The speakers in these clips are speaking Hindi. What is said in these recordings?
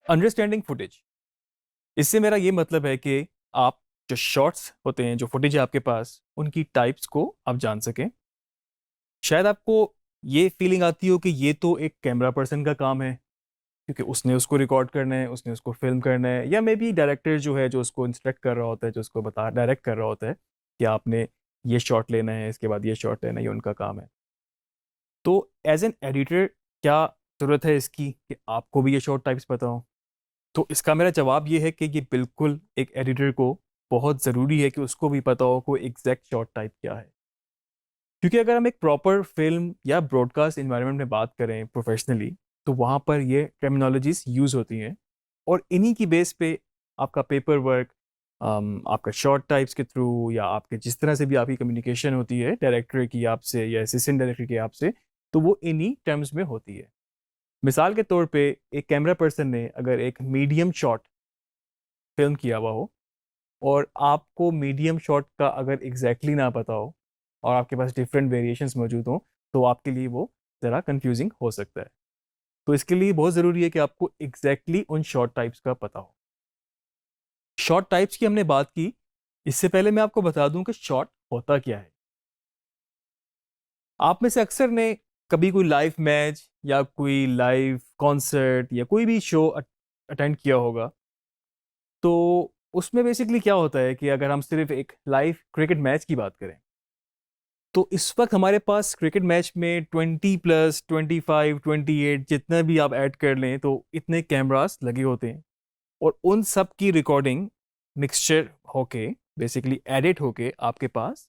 अंडरस्टैंडिंग फुटेज, इससे मेरा ये मतलब है कि आप जो शॉट्स होते हैं, जो फुटेज है आपके पास, उनकी टाइप्स को आप जान सकें। शायद आपको ये फीलिंग आती हो कि ये तो एक कैमरा पर्सन का काम है, क्योंकि उसने उसको रिकॉर्ड करना है, उसने उसको फिल्म करना है, या मे बी डायरेक्टर जो है जो उसको इंस्ट्रक्ट कर रहा होता है, जो उसको बता डायरेक्ट कर रहा होता है कि आपने ये शॉट लेना है, इसके बाद ये शॉट लेना है, ये उनका काम है। तो एज एन एडिटर क्या ज़रूरत है इसकी कि आपको भी ये शॉट टाइप्स पता हो? तो इसका मेरा जवाब ये है कि ये बिल्कुल एक एडिटर को बहुत ज़रूरी है कि उसको भी पता हो कोई एग्जैक्ट शॉट टाइप क्या है। क्योंकि अगर हम एक प्रॉपर फिल्म या ब्रॉडकास्ट इन्वायरमेंट में बात करें प्रोफेशनली, तो वहाँ पर ये टर्मिनोलॉजीज यूज़ होती हैं, और इन्हीं की बेस पे आपका पेपर वर्क, आपका शॉर्ट टाइप्स के थ्रू, या आपके जिस तरह से भी आपकी कम्युनिकेशन होती है डायरेक्टर की आपसे या असिस्टेंट डायरेक्टर की आपसे, तो वो इन्हीं टर्म्स में होती है। मिसाल के तौर पे एक कैमरा पर्सन ने अगर एक मीडियम शॉट फिल्म किया हुआ हो, और आपको मीडियम शॉट का अगर एग्जैक्टली ना पता हो, और आपके पास डिफरेंट वेरिएशंस मौजूद हों, तो आपके लिए वो ज़रा कंफ्यूजिंग हो सकता है। तो इसके लिए बहुत ज़रूरी है कि आपको एग्जैक्टली उन शॉट टाइप्स का पता हो। शॉट टाइप्स की हमने बात की, इससे पहले मैं आपको बता दूं कि शॉट होता क्या है। आप में से अक्सर ने कभी कोई लाइव मैच या कोई लाइव कॉन्सर्ट या कोई भी शो अटेंड किया होगा। तो उसमें बेसिकली क्या होता है कि अगर हम सिर्फ एक लाइव क्रिकेट मैच की बात करें, तो इस वक्त हमारे पास क्रिकेट मैच में 20+, 25, 28 जितना भी आप ऐड कर लें, तो इतने कैमरास लगे होते हैं, और उन सब की रिकॉर्डिंग मिक्सचर होके, बेसिकली एडिट होके आपके पास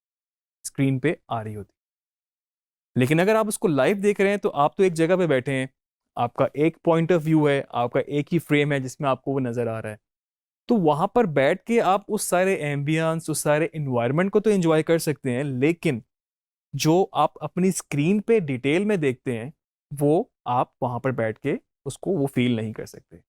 स्क्रीन पे आ रही होती है। लेकिन अगर आप उसको लाइव देख रहे हैं, तो आप तो एक जगह पे बैठे हैं, आपका एक पॉइंट ऑफ व्यू है, आपका एक ही फ्रेम है जिसमें आपको वो नजर आ रहा है। तो वहां पर बैठ के आप उस सारे एम्बियंस, उस सारे इन्वायरमेंट को तो एंजॉय कर सकते हैं, लेकिन जो आप अपनी स्क्रीन पे डिटेल में देखते हैं, वो आप वहां पर बैठ के उसको वो फील नहीं कर सकते।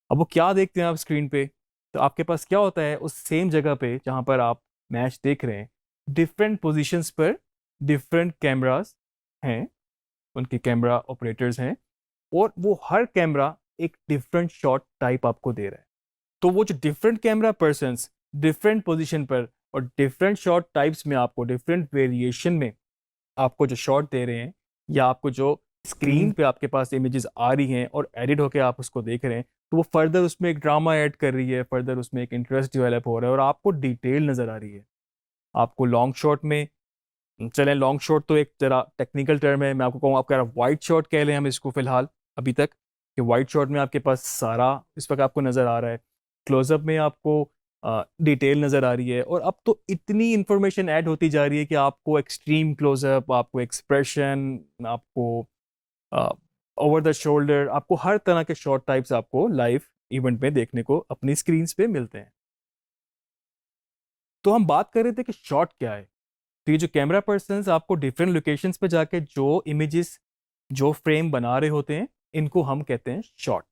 अब वो क्या देखते हैं आप स्क्रीन पे? तो आपके पास क्या होता है, उस सेम जगह पे जहां पर आप मैच देख रहे हैं, डिफरेंट पोजीशंस पर डिफरेंट कैमरास हैं, उनके कैमरा ऑपरेटर्स हैं, और वो हर कैमरा एक डिफरेंट शॉट टाइप आपको दे रहा है। तो वो जो different camera persons different position पर और डिफरेंट शॉट टाइप्स में आपको डिफरेंट वेरिएशन में आपको जो शॉट दे रहे हैं, या आपको जो स्क्रीन पे आपके पास इमेजेस आ रही हैं और एडिट होके आप उसको देख रहे हैं, तो वो फर्दर उसमें एक ड्रामा ऐड कर रही है, फर्दर उसमें एक इंटरेस्ट डेवलप हो रहा है, और आपको डिटेल नजर आ रही है। आपको लॉन्ग शॉट में, चलें लॉन्ग शॉट तो एक जरा टेक्निकल टर्म है, मैं आपको कहूँगा आपका वाइट शॉट कह लें हम इसको फिलहाल अभी तक, कि वाइट शॉट में आपके पास सारा इस वक्त आपको नजर आ रहा है। क्लोजअप में आपको डिटेल नजर आ रही है, और अब तो इतनी इंफॉर्मेशन ऐड होती जा रही है कि आपको एक्सट्रीम क्लोजअप, आपको एक्सप्रेशन, आपको ओवर द शोल्डर, आपको हर तरह के शॉट टाइप्स आपको लाइव इवेंट में देखने को अपनी स्क्रीन पे मिलते हैं। तो हम बात कर रहे थे कि शॉट क्या है। तो ये जो कैमरा पर्सन्स आपको डिफरेंट लोकेशंस पे जाके जो इमेजेस, जो फ्रेम बना रहे होते हैं, इनको हम कहते हैं शॉट।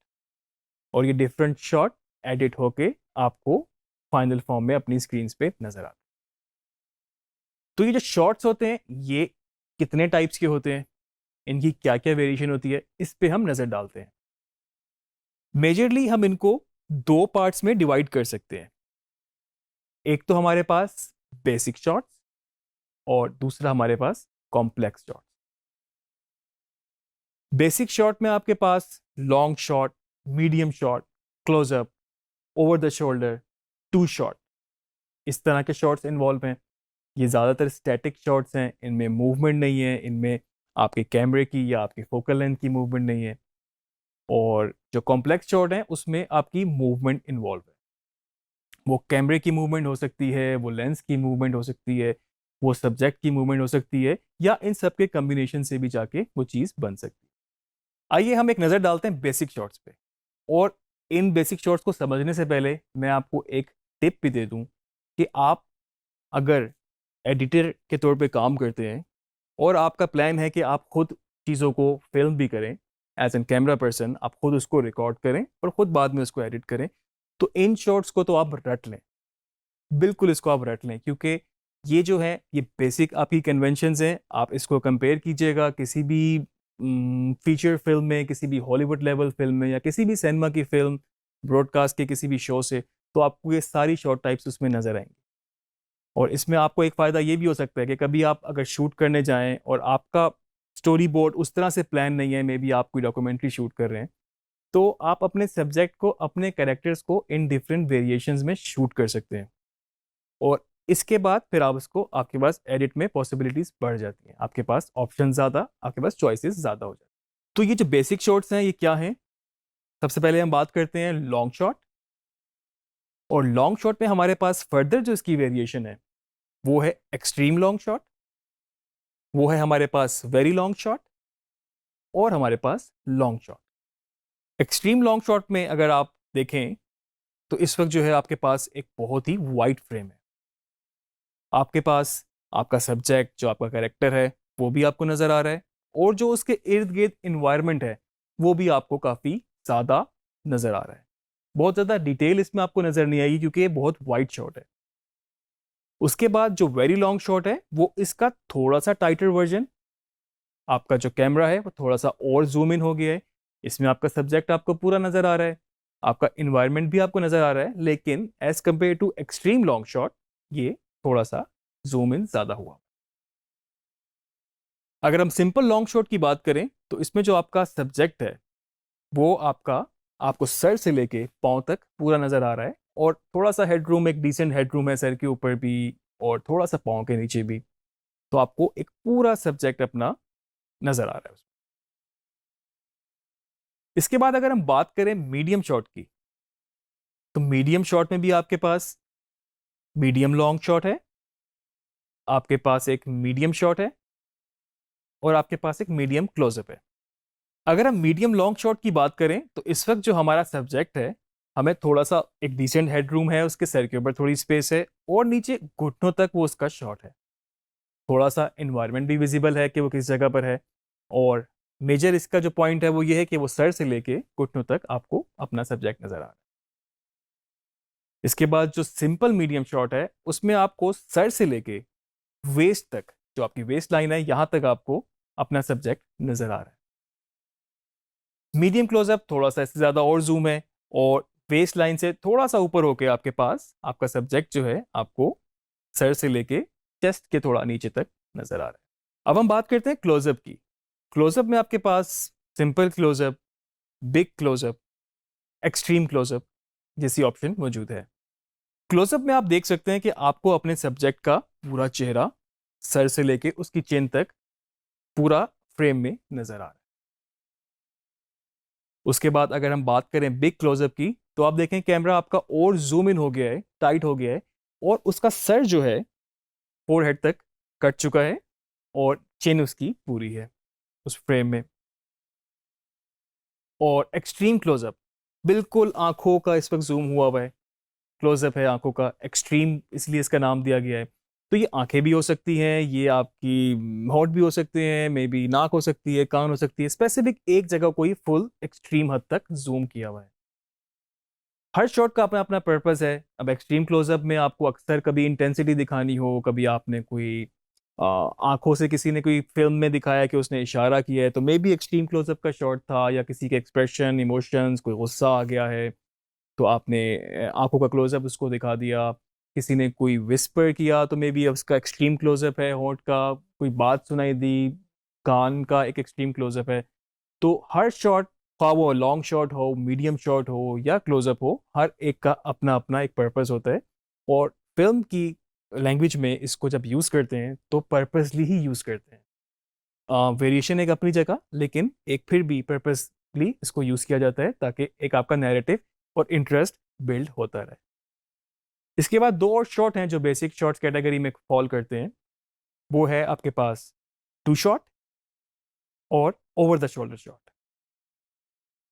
और ये डिफरेंट शॉट एडिट होके आपको फाइनल फॉर्म में अपनी स्क्रीन पे नजर आते हैं। तो ये जो शॉट्स होते हैं, ये कितने टाइप्स के होते हैं, इनकी क्या क्या वेरिएशन होती है, इस पे हम नजर डालते हैं। मेजरली हम इनको दो पार्ट्स में डिवाइड कर सकते हैं। एक तो हमारे पास बेसिक शॉट्स, और दूसरा हमारे पास कॉम्प्लेक्स शॉट्स। बेसिक शॉट में आपके पास long shot, medium shot, closeup, over the shoulder, two shot, इस तरह के शॉट्स इन्वॉल्व हैं। ये ज़्यादातर स्टैटिक शॉट्स हैं, इनमें मूवमेंट नहीं है, इनमें आपके कैमरे की या आपकी फोकल लेंथ की मूवमेंट नहीं है। और जो कॉम्प्लेक्स शॉट है, उसमें आपकी मूवमेंट इन्वॉल्व है। वो कैमरे की मूवमेंट हो सकती है, वो लेंस की मूवमेंट हो सकती है, वो सब्जेक्ट की मूवमेंट हो सकती है, या इन सब के कम्बिनेशन से भी जाके वो चीज़ बन सकती है। आइए हम एक नज़र डालते हैं बेसिक शॉट्स पे। और इन बेसिक शॉट्स को समझने से पहले मैं आपको एक टिप भी दे दूं कि आप अगर एडिटर के तौर पे काम करते हैं, और आपका प्लान है कि आप खुद चीज़ों को फिल्म भी करें, एज एन कैमरा पर्सन आप खुद उसको रिकॉर्ड करें और खुद बाद में उसको एडिट करें, तो इन शॉट्स को तो आप रट लें, बिल्कुल इसको आप रट लें। क्योंकि ये जो है, ये बेसिक आपकी कन्वेंशंस हैं। आप इसको कंपेयर कीजिएगा किसी भी फीचर फिल्म में, किसी भी हॉलीवुड लेवल फिल्म में, या किसी भी सिनेमा की फिल्म ब्रॉडकास्ट के किसी भी शो से, तो आपको ये सारी शॉट टाइप्स उसमें नज़र आएंगी। और इसमें आपको एक फ़ायदा ये भी हो सकता है कि कभी आप अगर शूट करने जाएं और आपका स्टोरी बोर्ड उस तरह से प्लान नहीं है, मे बी आप कोई डॉक्यूमेंट्री शूट कर रहे हैं, तो आप अपने सब्जेक्ट को, अपने कैरेक्टर्स को इन डिफरेंट वेरिएशंस में शूट कर सकते हैं। और इसके बाद फिर आप उसको, आपके पास एडिट में पॉसिबिलिटीज बढ़ जाती हैं, आपके पास ऑप्शन ज़्यादा, आपके पास चॉइसेस ज़्यादा हो जाती हैं। तो ये जो बेसिक शॉट्स हैं ये क्या हैं? सबसे पहले हम बात करते हैं लॉन्ग शॉट। और लॉन्ग शॉट में हमारे पास फर्दर जो इसकी वेरिएशन है वो है एक्सट्रीम लॉन्ग शॉट, वो है हमारे पास वेरी लॉन्ग शॉट, और हमारे पास long shot. Extreme long shot में अगर आप देखें तो इस वक्त जो है आपके पास एक बहुत ही वाइड फ्रेम है। आपके पास आपका सब्जेक्ट, जो आपका कैरेक्टर है, वो भी आपको नजर आ रहा है, और जो उसके इर्द गिर्द इन्वायरमेंट है वो भी आपको काफी ज्यादा नजर आ रहा है। बहुत ज्यादा डिटेल इसमें आपको नजर नहीं आएगी क्योंकि ये बहुत वाइड शॉट है। उसके बाद जो वेरी लॉन्ग शॉट है वो इसका थोड़ा सा टाइटर वर्जन, आपका जो कैमरा है वो थोड़ा सा और जूम इन हो गया है। इसमें आपका सब्जेक्ट आपको पूरा नजर आ रहा है, आपका इन्वायरमेंट भी आपको नजर आ रहा है, लेकिन as compare to extreme long shot ये थोड़ा सा जूम इन ज्यादा हुआ। अगर हम सिंपल लॉन्ग शॉट की बात करें तो इसमें जो आपका सब्जेक्ट है वो आपको सर से लेके पांव तक पूरा नजर आ रहा है, और थोड़ा सा हेडरूम, एक डिसेंट हेडरूम है सर के ऊपर भी और थोड़ा सा पांव के नीचे भी। तो आपको एक पूरा सब्जेक्ट अपना नजर आ रहा है उसमें। इसके बाद अगर हम बात करें मीडियम शॉट की, तो मीडियम शॉट में भी आपके पास मीडियम लॉन्ग शॉट है, आपके पास एक मीडियम शॉट है, और आपके पास एक मीडियम क्लोजअप है। अगर हम मीडियम लॉन्ग शॉट की बात करें तो इस वक्त जो हमारा सब्जेक्ट है, हमें थोड़ा सा एक डिसेंट हेडरूम है, उसके सर के ऊपर थोड़ी स्पेस है, और नीचे घुटनों तक वो उसका शॉट है। थोड़ा सा इन्वायरमेंट भी विजिबल है कि वो किस जगह पर है, और मेजर इसका जो पॉइंट है वो ये है कि वो सर से लेके घुटनों तक आपको अपना सब्जेक्ट नजर आ रहा है। इसके बाद जो सिंपल मीडियम शॉट है उसमें आपको सर से लेके वेस्ट तक, जो आपकी वेस्ट लाइन है, यहां तक आपको अपना सब्जेक्ट नजर आ रहा है। मीडियम क्लोजअप थोड़ा सा इससे ज्यादा और जूम है, और वेस्ट लाइन से थोड़ा सा ऊपर होके आपके पास आपका सब्जेक्ट जो है आपको सर से लेके चेस्ट के थोड़ा नीचे तक नजर आ रहा है। अब हम बात करते हैं क्लोजअप की। क्लोजअप में आपके पास simple closeup, big closeup, extreme closeup जैसी ऑप्शन मौजूद है। क्लोजअप में आप देख सकते हैं कि आपको अपने सब्जेक्ट का पूरा चेहरा सर से लेके उसकी चिन तक पूरा फ्रेम में नजर आ रहा है। उसके बाद अगर हम बात करें बिग क्लोजअप की, तो आप देखें कैमरा आपका और जूम इन हो गया है, टाइट हो गया है, और उसका सर जो है फोरहेड तक कट चुका है, और चिन उसकी पूरी है उस फ्रेम में। और एक्सट्रीम क्लोजअप, बिल्कुल आंखों का इस वक्त जूम हुआ हुआ है, क्लोजअप है आंखों का, एक्सट्रीम इसलिए इसका नाम दिया गया है। तो ये आंखें भी हो सकती हैं, ये आपकी होंठ भी हो सकते हैं, मे बी नाक हो सकती है, कान हो सकती है, स्पेसिफिक एक जगह को ही फुल एक्सट्रीम हद तक जूम किया हुआ है। हर शॉट का अपना अपना पर्पस है। अब एक्सट्रीम क्लोजअप में आपको अक्सर कभी इंटेंसिटी दिखानी हो, कभी आपने कोई आंखों से, किसी ने कोई फिल्म में दिखाया कि उसने इशारा किया है, तो मे बी एक्सट्रीम क्लोजअप का शॉट था, या किसी के एक्सप्रेशन, इमोशंस, कोई गुस्सा आ गया है तो आपने आंखों का क्लोजअप उसको दिखा दिया। किसी ने कोई विस्पर किया तो मे बी उसका एक्सट्रीम क्लोजअप है होंठ का, कोई बात सुनाई दी, कान का एक एक्सट्रीम क्लोजअप है। तो हर शॉट, ख्वाह वो लॉन्ग शॉट हो, मीडियम शॉट हो या क्लोजअप हो, हर एक का अपना अपना एक पर्पस होता है। और फिल्म की लैंग्वेज में इसको जब यूज़ करते हैं तो पर्पसली ही यूज़ करते हैं। वेरिएशन एक अपनी जगह, लेकिन एक फिर भी पर्पसली इसको यूज़ किया जाता है ताकि एक आपका नैरेटिव और इंटरेस्ट बिल्ड होता रहे। इसके बाद दो और शॉट हैं जो बेसिक शॉट्स कैटेगरी में फॉल करते हैं। वो है आपके पास टू शॉट और over the shoulder shot.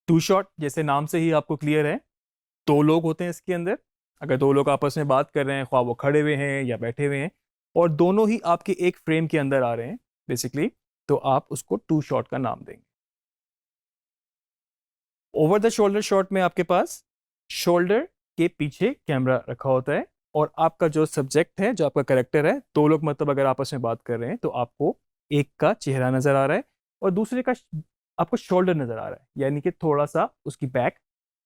Two shot जैसे नाम से ही आपको क्लियर है, दो लोग होते हैं इसके अंदर। अगर दो लोग आपस में बात कर रहे हैं, ख्वाह वो खड़े हुए हैं या बैठे हुए हैं, और दोनों ही आपके एक फ्रेम के अंदर आ रहे हैं बेसिकली, तो आप उसको टू शॉट का नाम देंगे। ओवर द शोल्डर शॉट में आपके पास शोल्डर के पीछे कैमरा रखा होता है, और आपका जो सब्जेक्ट है, जो आपका करेक्टर है, दो लोग मतलब अगर आपस में बात कर रहे हैं तो आपको एक का चेहरा नजर आ रहा है और दूसरे का आपको शोल्डर नजर आ रहा है, यानी कि थोड़ा सा उसकी बैक,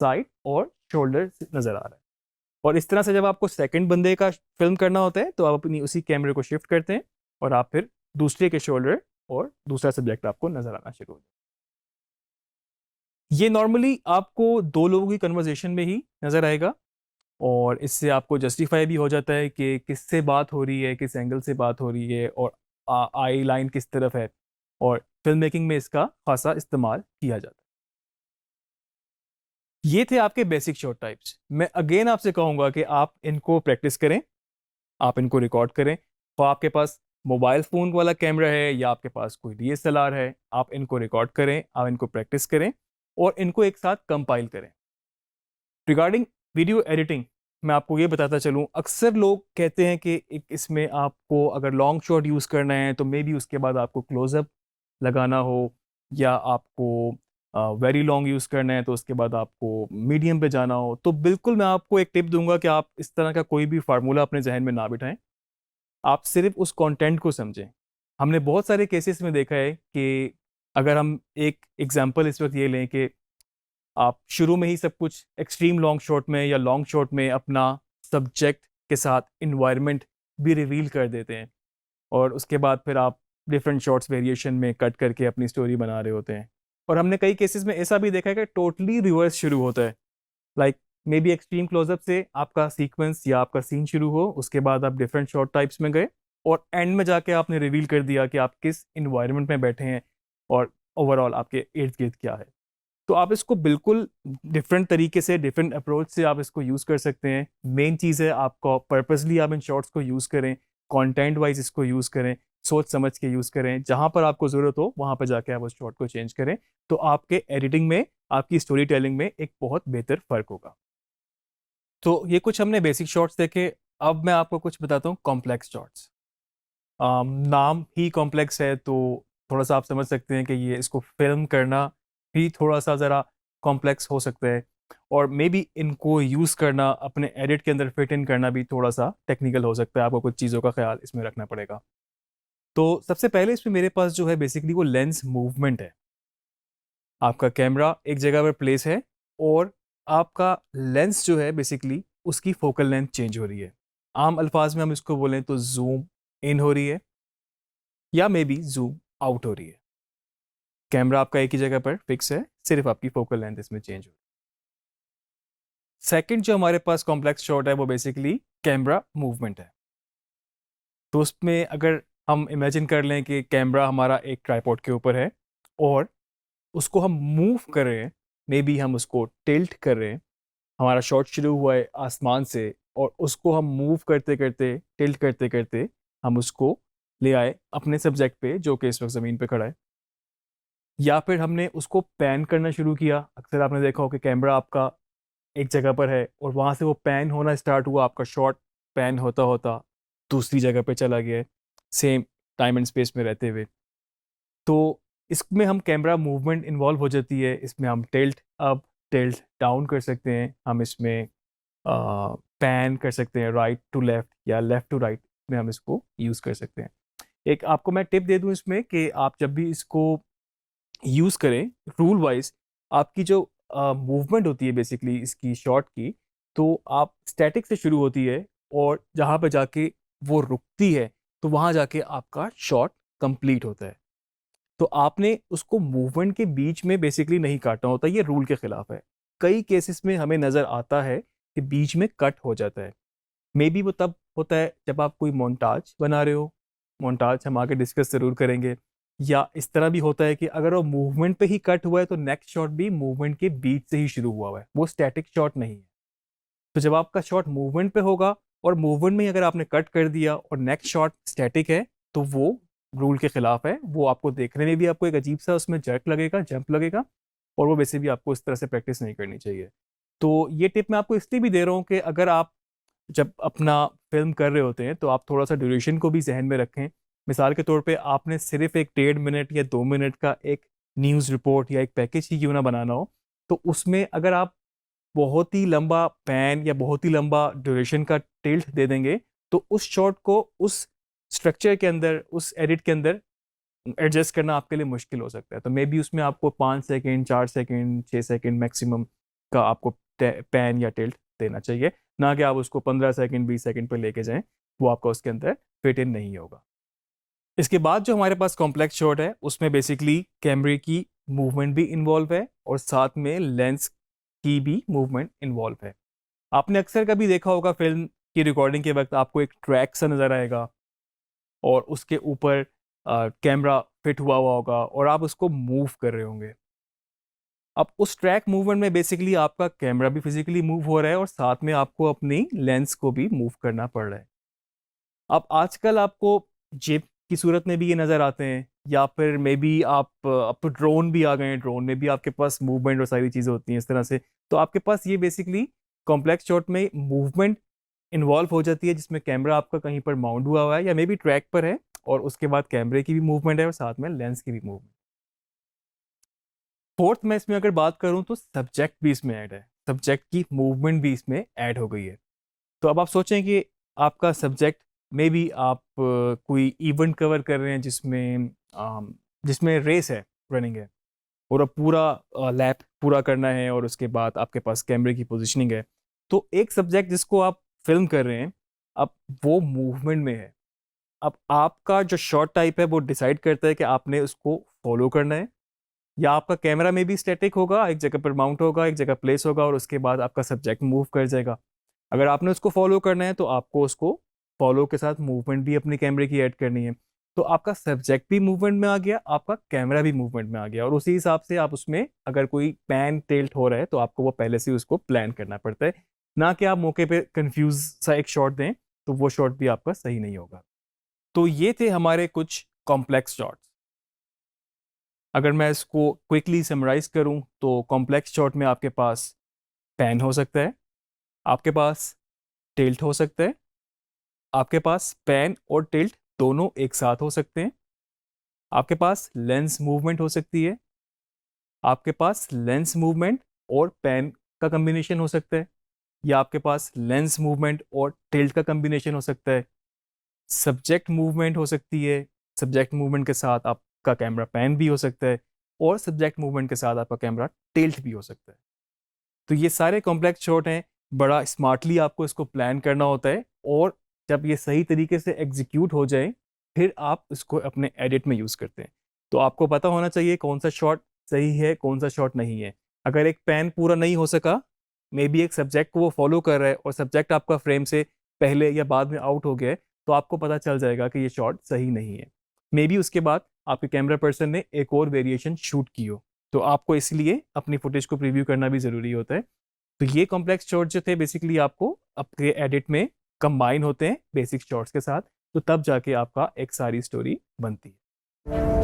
साइड और शोल्डर नज़र आ रहा है। और इस तरह से जब आपको सेकंड बंदे का फिल्म करना होता है तो आप अपनी उसी कैमरे को शिफ्ट करते हैं और आप फिर दूसरे के शोल्डर और दूसरा सब्जेक्ट आपको नज़र आना शुरू हो जाता है। ये नॉर्मली आपको दो लोगों की कन्वर्जेशन में ही नज़र आएगा और इससे आपको जस्टिफाई भी हो जाता है कि किससे बात हो रही है, किस एंगल से बात हो रही है और आई लाइन किस तरफ है, और फिल्म मेकिंग में इसका खासा इस्तेमाल किया जाता है। ये थे आपके बेसिक शॉट टाइप्स। मैं अगेन आपसे कहूँगा कि आप इनको प्रैक्टिस करें, आप इनको रिकॉर्ड करें। तो आपके पास मोबाइल फ़ोन वाला कैमरा है या आपके पास कोई DSLR है, आप इनको रिकॉर्ड करें, आप इनको प्रैक्टिस करें और इनको एक साथ कंपाइल करें। रिगार्डिंग वीडियो एडिटिंग मैं आपको ये बताता चलूँ, अक्सर लोग कहते हैं कि एक इसमें आपको अगर लॉन्ग शॉट यूज़ करना है तो मे बी उसके बाद आपको क्लोज़अप लगाना हो, या आपको वेरी लॉन्ग यूज़ करना है तो उसके बाद आपको मीडियम पे जाना हो। तो बिल्कुल मैं आपको एक टिप दूंगा कि आप इस तरह का कोई भी फार्मूला अपने जहन में ना बिठाएं, आप सिर्फ उस कंटेंट को समझें। हमने बहुत सारे केसेस में देखा है कि अगर हम एक एग्जांपल इस वक्त ये लें कि आप शुरू में ही सब कुछ एक्सट्रीम लॉन्ग शॉट में या लॉन्ग शॉट में अपना सब्जेक्ट के साथ इन्वायरमेंट भी रिवील कर देते हैं और उसके बाद फिर आप डिफरेंट शॉट्स वेरिएशन में कट करके अपनी स्टोरी बना रहे होते हैं। और हमने कई केसेस में ऐसा भी देखा है कि टोटली रिवर्स शुरू होता है, like may be extreme close up से आपका सीक्वेंस या आपका सीन शुरू हो, उसके बाद आप डिफरेंट शॉट टाइप्स में गए और एंड में जाके आपने रिवील कर दिया कि आप किस इन्वायरमेंट में बैठे हैं और ओवरऑल आपके इर्द गिर्द क्या है। तो आप इसको बिल्कुल डिफरेंट तरीके से, डिफरेंट अप्रोच से आप इसको यूज़ कर सकते हैं। मेन चीज़ है आपको पर्पसली आप इन शॉर्ट्स को यूज़ करें, कंटेंट वाइज इसको यूज़ करें, सोच समझ के यूज़ करें। जहाँ पर आपको ज़रूरत हो वहाँ पर जाके आप उस शॉर्ट को चेंज करें, तो आपके एडिटिंग में, आपकी स्टोरी टेलिंग में एक बहुत बेहतर फ़र्क होगा। तो ये कुछ हमने बेसिक शॉर्ट्स देखे। अब मैं आपको कुछ बताता हूँ कॉम्प्लेक्स शॉर्ट्स। नाम ही कॉम्प्लेक्स है तो थोड़ा सा आप समझ सकते हैं कि ये इसको फिल्म करना भी थोड़ा सा ज़रा कॉम्प्लेक्स हो सकता है, और मे बी इनको यूज़ करना, अपने एडिट के अंदर फिट इन करना भी थोड़ा सा टेक्निकल हो सकता है। आपको कुछ चीज़ों का ख्याल इसमें रखना पड़ेगा। तो सबसे पहले इसमें मेरे पास जो है बेसिकली वो लेंस मूवमेंट है। आपका कैमरा एक जगह पर प्लेस है और आपका लेंस जो है बेसिकली उसकी फोकल लेंथ चेंज हो रही है। आम अल्फाज में हम इसको बोलें तो जूम इन हो रही है या मे बी जूम आउट हो रही है। कैमरा आपका एक ही जगह पर फिक्स है, सिर्फ आपकी फोकल लेंथ इसमें चेंज हो रही है। सेकंड जो हमारे पास कॉम्प्लेक्स शॉट है वो बेसिकली कैमरा मूवमेंट है। तो उसमें अगर हम इमेजिन कर लें कि कैमरा हमारा एक ट्राइपॉड के ऊपर है और उसको हम मूव कर रहे हैं, मे बी हम उसको टिल्ट कर रहे हैं। हमारा शॉट शुरू हुआ है आसमान से और उसको हम मूव करते करते, टिल्ट करते करते हम उसको ले आए अपने सब्जेक्ट पे जो कि इस वक्त ज़मीन पे खड़ा है, या फिर हमने उसको पैन करना शुरू किया। अक्सर आपने देखा हो कि कैमरा आपका एक जगह पर है और वहाँ से वो पैन होना स्टार्ट हुआ, आपका शॉट पैन होता होता दूसरी जगह पे चला गया है, सेम टाइम एंड स्पेस में रहते हुए। तो इसमें हम कैमरा मूवमेंट इन्वॉल्व हो जाती है। इसमें हम टिल्ट अप, टिल्ट डाउन कर सकते हैं, हम इसमें पैन कर सकते हैं राइट टू लेफ्ट या लेफ्ट टू राइट में हम इसको यूज़ कर सकते हैं। एक आपको मैं टिप दे दूं इसमें कि आप जब भी इसको यूज़ करें, रूल वाइज आपकी जो मूवमेंट होती है बेसिकली इसकी शॉट की, तो आप स्टैटिक से शुरू होती है और जहाँ पे जाके वो रुकती है तो वहाँ जाके आपका शॉट कंप्लीट होता है। तो आपने उसको मूवमेंट के बीच में बेसिकली नहीं काटना होता, ये रूल के खिलाफ है। कई केसेस में हमें नज़र आता है कि बीच में कट हो जाता है। मे बी वो तब होता है जब आप कोई मोन्टाज बना रहे हो, मोन्टाज हम आगे डिस्कस ज़रूर करेंगे। या इस तरह भी होता है कि अगर वो मूवमेंट पे ही कट हुआ है तो नेक्स्ट शॉट भी मूवमेंट के बीच से ही शुरू हुआ है, वो स्टैटिक शॉट नहीं है। तो जब आपका शॉट मूवमेंट पे होगा और मूवमेंट में ही अगर आपने कट कर दिया और नेक्स्ट शॉट स्टैटिक है तो वो रूल के खिलाफ है। वो आपको देखने में भी आपको एक अजीब सा उसमें जर्क लगेगा, जंप लगेगा, और वो वैसे भी आपको इस तरह से प्रैक्टिस नहीं करनी चाहिए। तो ये टिप मैं आपको इसलिए भी दे रहा हूँ कि अगर आप जब अपना फिल्म कर रहे होते हैं तो आप थोड़ा सा ड्यूरेशन को भी जहन में रखें। मिसाल के तौर पे आपने सिर्फ एक 1.5 मिनट या 2 मिनट का एक न्यूज़ रिपोर्ट या एक पैकेज ही क्यों ना बनाना हो, तो उसमें अगर आप बहुत ही लंबा पैन या बहुत ही लंबा ड्यूरेशन का टिल्ट दे देंगे तो उस शॉट को उस स्ट्रक्चर के अंदर, उस एडिट के अंदर एडजस्ट करना आपके लिए मुश्किल हो सकता है। तो मे बी उसमें आपको 5 सेकेंड, 4 सेकेंड, 6 सेकेंड मैक्सिमम का आपको पैन या टिल्ट देना चाहिए, ना कि आप उसको 15 सेकंड 20 सेकंड पर लेके जाएं, वो आपका उसके अंदर फिट इन नहीं होगा। इसके बाद जो हमारे पास कॉम्प्लेक्स शॉट है उसमें बेसिकली कैमरे की मूवमेंट भी इन्वॉल्व है और साथ में लेंस की भी मूवमेंट इन्वॉल्व है। आपने अक्सर कभी देखा होगा फिल्म की रिकॉर्डिंग के वक्त आपको एक ट्रैक सा नज़र आएगा और उसके ऊपर कैमरा फिट हुआ हुआ होगा और आप उसको मूव कर रहे होंगे। अब उस ट्रैक मूवमेंट में बेसिकली आपका कैमरा भी फिजिकली मूव हो रहा है और साथ में आपको अपनी लेंस को भी मूव करना पड़ रहा है। अब आजकल आपको जिप की सूरत में भी ये नज़र आते हैं, या फिर मे बी आप अब तो ड्रोन भी आ गए हैं, ड्रोन में भी आपके पास मूवमेंट और सारी चीज़ें होती हैं इस तरह से। तो आपके पास ये बेसिकली कॉम्प्लेक्स शॉट में मूवमेंट इन्वॉल्व हो जाती है, जिसमें कैमरा आपका कहीं पर माउंट हुआ हुआ है या मे बी ट्रैक पर है और उसके बाद कैमरे की भी मूवमेंट है और साथ में लेंस की भी मूवमेंट। फोर्थ में इसमें अगर बात करूं तो सब्जेक्ट भी इसमें ऐड है, सब्जेक्ट की मूवमेंट भी इसमें ऐड हो गई है। तो अब आप सोचें कि आपका सब्जेक्ट मे बी आप कोई इवेंट कवर कर रहे हैं जिसमें रेस है, रनिंग है, और अब पूरा लैप पूरा करना है और उसके बाद आपके पास कैमरे की पोजीशनिंग है। तो एक सब्जेक्ट जिसको आप फिल्म कर रहे हैं, अब वो मूवमेंट में है। अब आपका जो शॉट टाइप है वो डिसाइड करता है कि आपने उसको फॉलो करना है, या आपका कैमरा में भी स्टैटिक होगा, एक जगह पर माउंट होगा, एक जगह प्लेस होगा और उसके बाद आपका सब्जेक्ट मूव कर जाएगा। अगर आपने उसको फॉलो करना है तो आपको उसको फॉलो के साथ मूवमेंट भी अपने कैमरे की ऐड करनी है। तो आपका सब्जेक्ट भी मूवमेंट में आ गया, आपका कैमरा भी मूवमेंट में आ गया, और उसी हिसाब से आप उसमें अगर कोई पैन टिल्ट हो रहा है तो आपको वो पहले से उसको प्लान करना पड़ता है, ना कि आप मौके पे कंफ्यूज सा एक शॉट दें, तो वो शॉट भी आपका सही नहीं होगा। तो ये थे हमारे कुछ कॉम्प्लेक्स शॉट्स। अगर मैं इसको क्विकली समराइज करूं तो कॉम्प्लेक्स शॉट में आपके पास पैन हो सकता है, आपके पास टिल्ट हो सकता है, आपके पास पैन और टिल्ट दोनों एक साथ हो सकते हैं, आपके पास लेंस मूवमेंट हो सकती है, आपके पास लेंस मूवमेंट और पैन का कॉम्बिनेशन हो सकता है, या आपके पास लेंस मूवमेंट और टिल्ट का कॉम्बिनेशन हो सकता है, सब्जेक्ट मूवमेंट हो सकती है, सब्जेक्ट मूवमेंट के साथ आपका कैमरा पैन भी हो सकता है, और सब्जेक्ट मूवमेंट के साथ आपका कैमरा टिल्ट भी हो सकता है। तो ये सारे कॉम्प्लेक्स शॉट हैं, बड़ा स्मार्टली आपको इसको प्लान करना होता है, और जब ये सही तरीके से एग्जीक्यूट हो जाए फिर आप इसको अपने एडिट में यूज़ करते हैं। तो आपको पता होना चाहिए कौन सा शॉट सही है, कौन सा शॉट नहीं है। अगर एक पैन पूरा नहीं हो सका, मे बी एक सब्जेक्ट को वो फॉलो कर रहा है और सब्जेक्ट आपका फ्रेम से पहले या बाद में आउट हो गया है, तो आपको पता चल जाएगा कि ये शॉट सही नहीं है। मे बी उसके बाद आपके कैमरा पर्सन ने एक और वेरिएशन शूट की हो, तो आपको इसलिए अपनी फुटेज को प्रीव्यू करना भी ज़रूरी होता है। तो ये कॉम्प्लेक्स शॉट जो थे बेसिकली आपको आपके एडिट में कंबाइन होते हैं बेसिक शॉट्स के साथ, तो तब जाके आपका एक सारी स्टोरी बनती है।